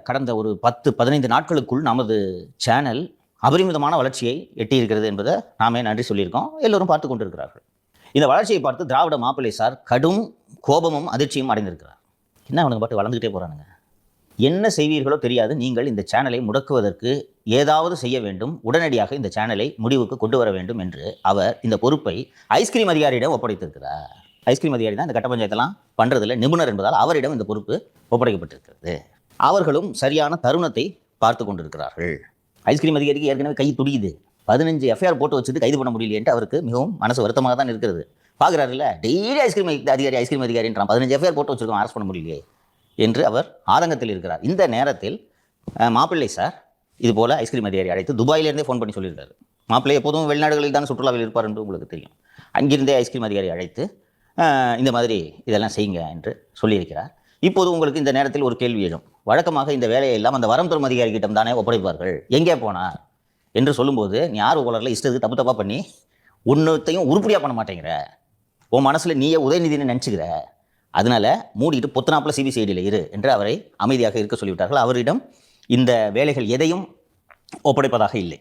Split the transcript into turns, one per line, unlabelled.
கடந்த ஒரு 10-15 நாட்களுக்குள் நமது சேனல் அபரிமிதமான வளர்ச்சியை எட்டியிருக்கிறது என்பதை நாமே நன்றி சொல்லியிருக்கோம். எல்லோரும் பார்த்து கொண்டிருக்கிறார்கள். இந்த வளர்ச்சியை பார்த்து திராவிட மாப்பிள்ளை சார் கடும் கோபமும் அதிர்ச்சியும் அடைந்திருக்கிறார். என்ன அவனுங்க பாட்டு வளர்ந்துகிட்டே போகிறானுங்க, என்ன செய்வீர்களோ தெரியாது, நீங்கள் இந்த சேனலை முடக்குவதற்கு ஏதாவது செய்ய வேண்டும், உடனடியாக இந்த சேனலை முடிவுக்கு கொண்டு வர வேண்டும் என்று அவர் இந்த பொறுப்பை ஐஸ்கிரீம் அதிகாரியிடம் ஒப்படைத்திருக்கிறார். ஐஸ்கிரீம் அதிகாரி தான் இந்த கட்ட பஞ்சாயத்தெல்லாம் பண்ணுறதுல நிபுணர் என்பதால் அவரிடம் இந்த பொறுப்பு ஒப்படைக்கப்பட்டிருக்கிறது. அவர்களும் சரியான தருணத்தை பார்த்து கொண்டிருக்கிறார்கள். ஐஸ்கிரீம் அதிகாரிக்கு ஏற்கனவே கை துடிக்குது. 15 எஃப்ஐஆர் போட்டு வச்சுட்டு கைது பண்ண முடியலையேன்ட்டு அவருக்கு மிகவும் மனசு வருத்தமாக தான் இருக்கிறது. பார்க்குறாருல்ல, டெய்லி ஐஸ்கிரீம் அதிகாரின்றான், 15 எஃப்ஐஆர் போட்டு வச்சுருக்கோம், அரெஸ்ட் பண்ண முடியலையே என்று அவர் ஆதங்கத்தில் இருக்கிறார். இந்த நேரத்தில் மாப்பிள்ளை சார் இதுபோல் ஐஸ்கிரீம் அதிகாரி அழைத்து துபாயிலேருந்தே ஃபோன் பண்ணி சொல்லியிருக்காரு. மாப்பிள்ளை எப்போதும் வெளிநாடுகளில் தான் சுற்றுலாவில் இருப்பார் என்று உங்களுக்கு தெரியும். அங்கிருந்தே ஐஸ்கிரீம் அதிகாரி அழைத்து இந்த மாதிரி இதெல்லாம் செய்யுங்க என்று சொல்லியிருக்கிறார். இப்போது உங்களுக்கு இந்த நேரத்தில் ஒரு கேள்வி எழும். வழக்கமாக இந்த வேலையை எல்லாம் அந்த வரம் தரும் அதிகாரிகிட்டம் தானே ஒப்படைப்பார்கள், எங்கே போனார் என்று சொல்லும்போது, நீ யார் உலரில் இஷ்டத்துக்கு தப்பு தப்பாக பண்ணி ஒன்றுத்தையும் உருப்படியாக பண்ண மாட்டேங்கிற, உன் மனசில் நீயே உதயநிதினு நினச்சிக்கிற, அதனால் மூடிட்டு பொத்தனாப்பில் சிபிசிஐடியில் இரு என்று அவரை அமைதியாக இருக்க சொல்லிவிட்டார்கள். அவரிடம் இந்த வேலைகள் எதையும் ஒப்படைப்பதாக இல்லை.